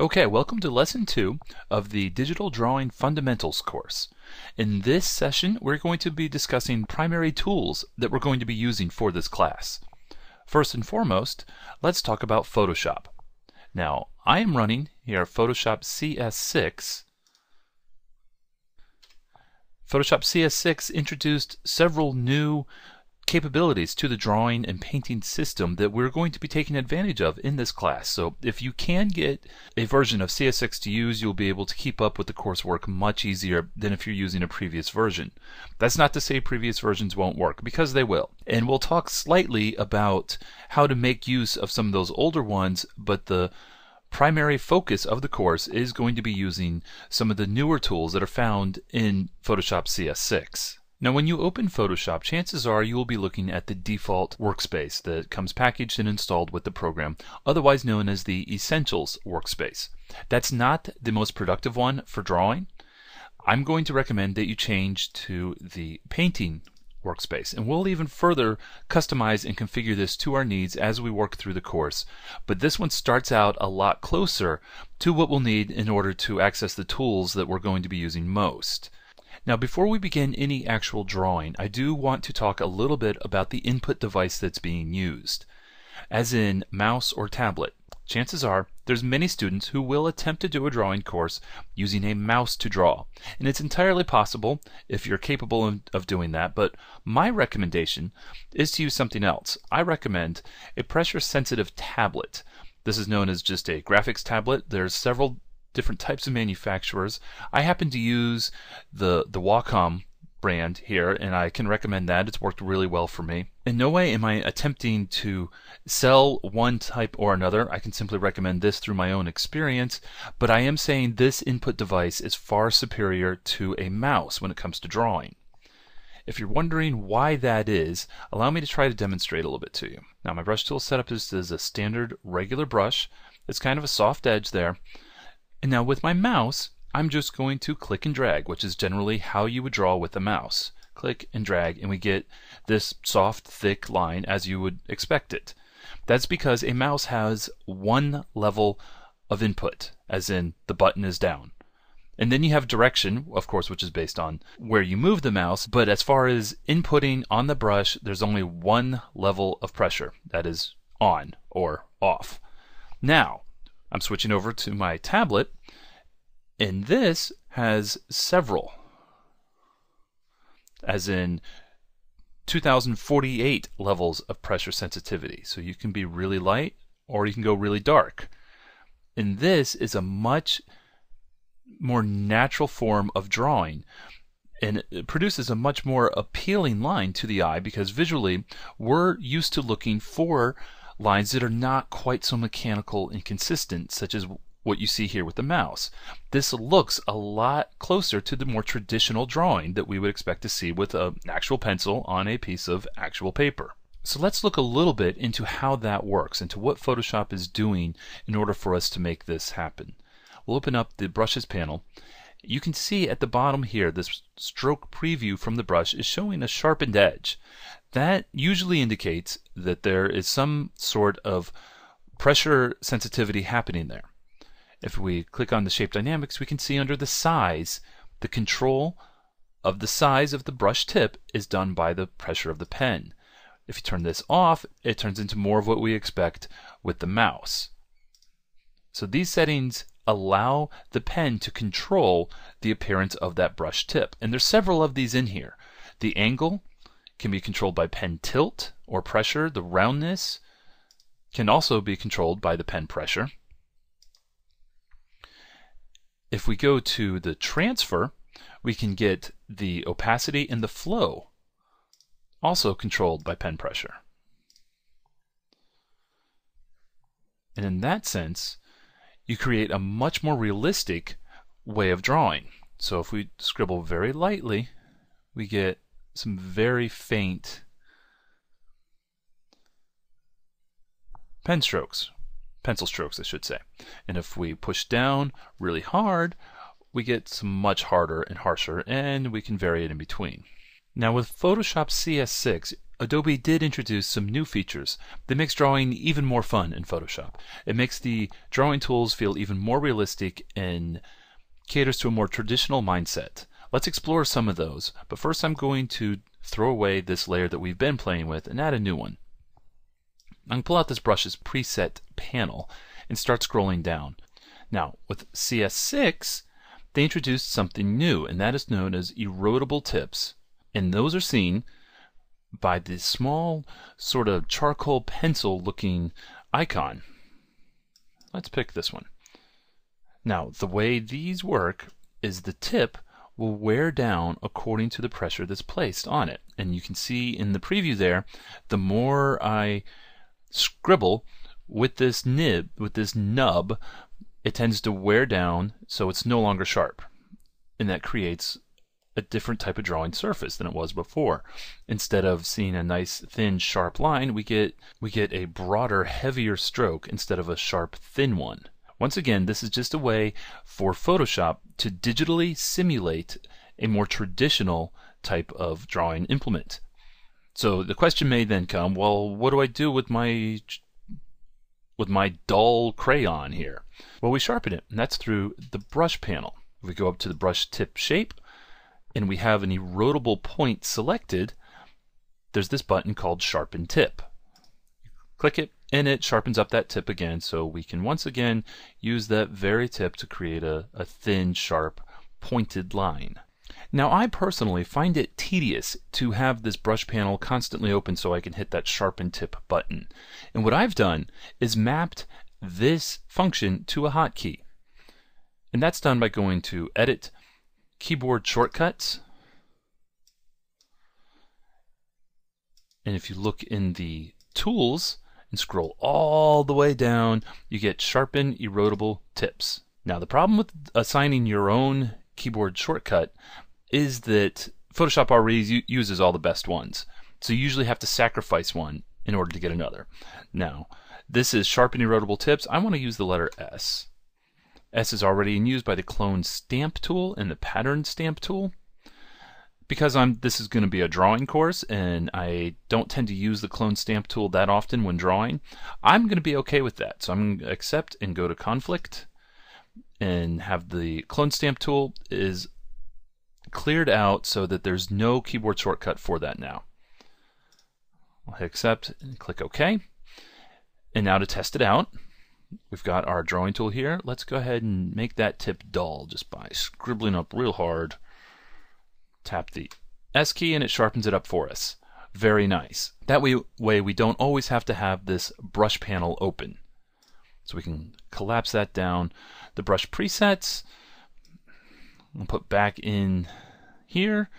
Okay, welcome to Lesson 2 of the Digital Drawing Fundamentals course. In this session, we're going to be discussing primary tools that we're going to be using for this class. First and foremost, let's talk about Photoshop. Now, I am running here Photoshop CS6. Photoshop CS6 introduced several new capabilities to the drawing and painting system that we're going to be taking advantage of in this class. So if you can get a version of CS6 to use, you'll be able to keep up with the coursework much easier than if you're using a previous version. That's not to say previous versions won't work, because they will. And we'll talk slightly about how to make use of some of those older ones, but the primary focus of the course is going to be using some of the newer tools that are found in Photoshop CS6. Now, when you open Photoshop, chances are you will be looking at the default workspace that comes packaged and installed with the program, otherwise known as the Essentials workspace. That's not the most productive one for drawing. I'm going to recommend that you change to the Painting workspace, and we'll even further customize and configure this to our needs as we work through the course. But this one starts out a lot closer to what we'll need in order to access the tools that we're going to be using most. Now, before we begin any actual drawing, I do want to talk a little bit about the input device that's being used. As in mouse or tablet, chances are there's many students who will attempt to do a drawing course using a mouse to draw. And it's entirely possible if you're capable of doing that, but my recommendation is to use something else. I recommend a pressure-sensitive tablet. This is known as just a graphics tablet. There's several different types of manufacturers. I happen to use the Wacom brand here, and I can recommend that. It's worked really well for me. In no way am I attempting to sell one type or another. I can simply recommend this through my own experience, but I am saying this input device is far superior to a mouse when it comes to drawing. If you're wondering why that is, allow me to try to demonstrate a little bit to you. Now, my brush tool setup is a standard regular brush. It's kind of a soft edge there. And now with my mouse, I'm just going to click and drag, which is generally how you would draw with a mouse. Click and drag, and we get this soft, thick line as you would expect it. That's because a mouse has one level of input, as in the button is down. And then you have direction, of course, which is based on where you move the mouse, but as far as inputting on the brush, there's only one level of pressure, that is on or off. Now, I'm switching over to my tablet, and this has several, as in 2048 levels of pressure sensitivity. So you can be really light or you can go really dark. And this is a much more natural form of drawing, and it produces a much more appealing line to the eye, because visually we're used to looking for lines that are not quite so mechanical and consistent, such as what you see here with the mouse. This looks a lot closer to the more traditional drawing that we would expect to see with an actual pencil on a piece of actual paper. So let's look a little bit into how that works and to what Photoshop is doing in order for us to make this happen. We'll open up the brushes panel. You can see at the bottom here, this stroke preview from the brush is showing a sharpened edge. That usually indicates that there is some sort of pressure sensitivity happening there. If we click on the shape dynamics, we can see under the size, the control of the size of the brush tip is done by the pressure of the pen. If you turn this off, it turns into more of what we expect with the mouse. So these settings allow the pen to control the appearance of that brush tip. And there's several of these in here. The angle can be controlled by pen tilt or pressure. The roundness can also be controlled by the pen pressure. If we go to the transfer, we can get the opacity and the flow, also controlled by pen pressure. And in that sense, you create a much more realistic way of drawing. So if we scribble very lightly, we get some very faint pencil strokes, I should say. And if we push down really hard, we get some much harder and harsher, and we can vary it in between. Now with Photoshop CS6, Adobe did introduce some new features that makes drawing even more fun in Photoshop. It makes the drawing tools feel even more realistic and caters to a more traditional mindset. Let's explore some of those, but first I'm going to throw away this layer that we've been playing with and add a new one. I'm going to pull out this brush's preset panel and start scrolling down. Now with CS6, they introduced something new, and that is known as erodible tips, and those are seen by this small sort of charcoal pencil looking icon. Let's pick this one. Now the way these work is the tip will wear down according to the pressure that's placed on it, and you can see in the preview there, the more I scribble with this nub, it tends to wear down so it's no longer sharp, and that creates a different type of drawing surface than it was before. Instead of seeing a nice thin sharp line, we get a broader, heavier stroke instead of a sharp thin one. Once again, this is just a way for Photoshop to digitally simulate a more traditional type of drawing implement. So the question may then come, well, what do I do with my dull crayon here? Well, we sharpen it, and that's through the brush panel. If we go up to the brush tip shape, and we have an erodible point selected, there's this button called Sharpen Tip. Click it, and it sharpens up that tip again, so we can once again use that very tip to create a thin, sharp, pointed line. Now I personally find it tedious to have this brush panel constantly open so I can hit that Sharpen Tip button. And what I've done is mapped this function to a hotkey. And that's done by going to Edit, Keyboard Shortcuts, and if you look in the Tools and scroll all the way down, you get Sharpen Erodible Tips. Now the problem with assigning your own keyboard shortcut is that Photoshop already uses all the best ones, so you usually have to sacrifice one in order to get another. Now this is Sharpen Erodible Tips. I want to use the letter S. S is already in use by the Clone Stamp tool and the Pattern Stamp tool. Because this is going to be a drawing course and I don't tend to use the Clone Stamp tool that often when drawing, I'm going to be okay with that. So I'm going to accept and go to Conflict and have the Clone Stamp tool is cleared out so that there's no keyboard shortcut for that now. I'll hit Accept and click OK. And now to test it out, we've got our drawing tool here. Let's go ahead and make that tip dull just by scribbling up real hard. Tap the S key and it sharpens it up for us. Very nice. That way we don't always have to have this brush panel open. So we can collapse that down. The brush presets, I'll put back in here.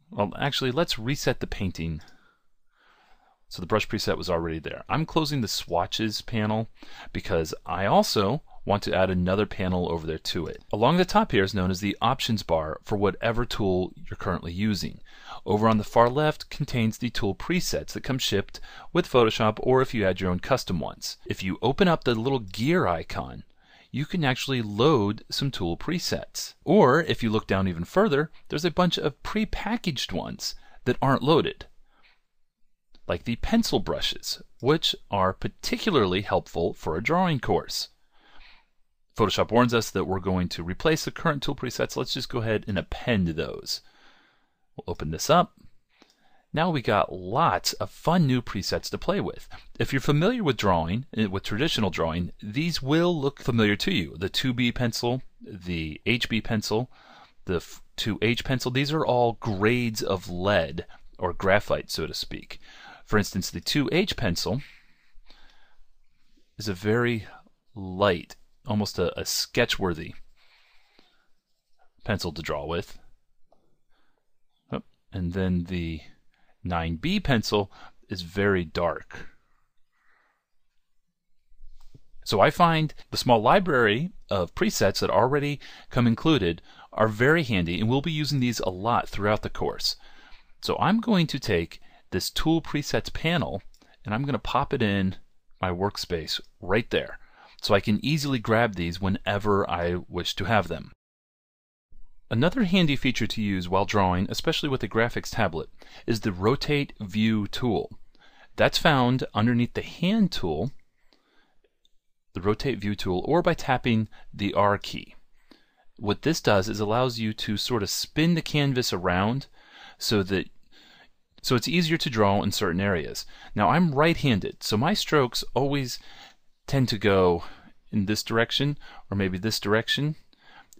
Well, actually, let's reset the painting. So the brush preset was already there. I'm closing the swatches panel because I also want to add another panel over there to it. Along the top here is known as the options bar for whatever tool you're currently using. Over on the far left contains the tool presets that come shipped with Photoshop or if you add your own custom ones. If you open up the little gear icon, you can actually load some tool presets. Or if you look down even further, there's a bunch of pre-packaged ones that aren't loaded, like the pencil brushes, which are particularly helpful for a drawing course. Photoshop warns us that we're going to replace the current tool presets. Let's just go ahead and append those. We'll open this up. Now we got lots of fun new presets to play with. If you're familiar with drawing, with traditional drawing, these will look familiar to you. The 2B pencil, the HB pencil, the 2H pencil, these are all grades of lead or graphite, so to speak. For instance, the 2H pencil is a very light, almost a sketch-worthy pencil to draw with. And then the 9B pencil is very dark. So I find the small library of presets that already come included are very handy, and we'll be using these a lot throughout the course. So I'm going to take this Tool Presets panel and I'm going to pop it in my workspace right there, so I can easily grab these whenever I wish to have them. Another handy feature to use while drawing, especially with a graphics tablet, is the Rotate View tool. That's found underneath the Hand tool, the Rotate View tool, or by tapping the R key. What this does is allows you to sort of spin the canvas around so it's easier to draw in certain areas. Now I'm right-handed, so my strokes always tend to go in this direction or maybe this direction.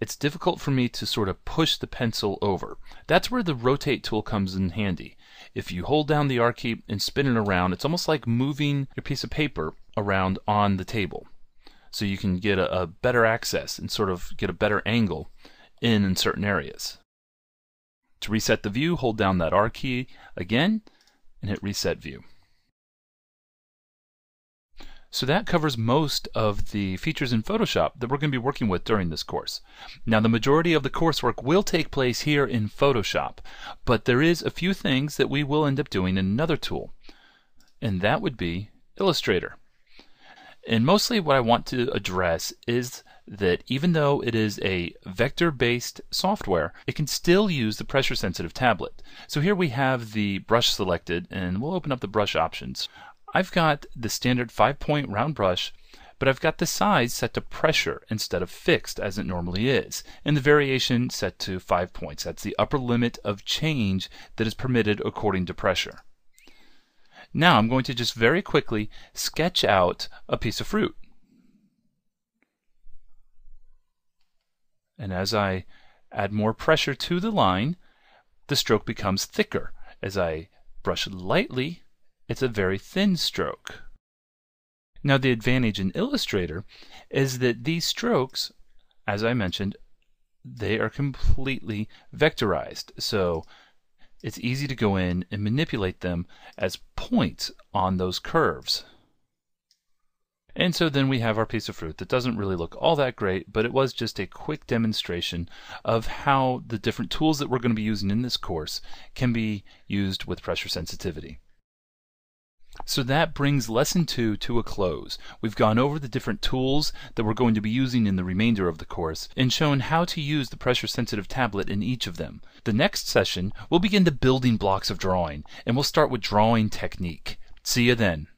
It's difficult for me to sort of push the pencil over. That's where the rotate tool comes in handy. If you hold down the R key and spin it around, it's almost like moving your piece of paper around on the table. So you can get a better access and sort of get a better angle in certain areas. To reset the view, hold down that R key again and hit Reset View. So that covers most of the features in Photoshop that we're going to be working with during this course. Now the majority of the coursework will take place here in Photoshop, but there is a few things that we will end up doing in another tool, and that would be Illustrator. And mostly what I want to address is that even though it is a vector-based software, it can still use the pressure-sensitive tablet. So here we have the brush selected, and we'll open up the brush options. I've got the standard 5-point round brush, but I've got the size set to pressure instead of fixed as it normally is, and the variation set to 5 points. That's the upper limit of change that is permitted according to pressure. Now I'm going to just very quickly sketch out a piece of fruit. And as I add more pressure to the line, the stroke becomes thicker. As I brush lightly, it's a very thin stroke. Now the advantage in Illustrator is that these strokes, as I mentioned, they are completely vectorized. So it's easy to go in and manipulate them as points on those curves. And so then we have our piece of fruit that doesn't really look all that great, but it was just a quick demonstration of how the different tools that we're going to be using in this course can be used with pressure sensitivity. So that brings Lesson 2 to a close. We've gone over the different tools that we're going to be using in the remainder of the course and shown how to use the pressure-sensitive tablet in each of them. The next session, we'll begin the building blocks of drawing, and we'll start with drawing technique. See you then.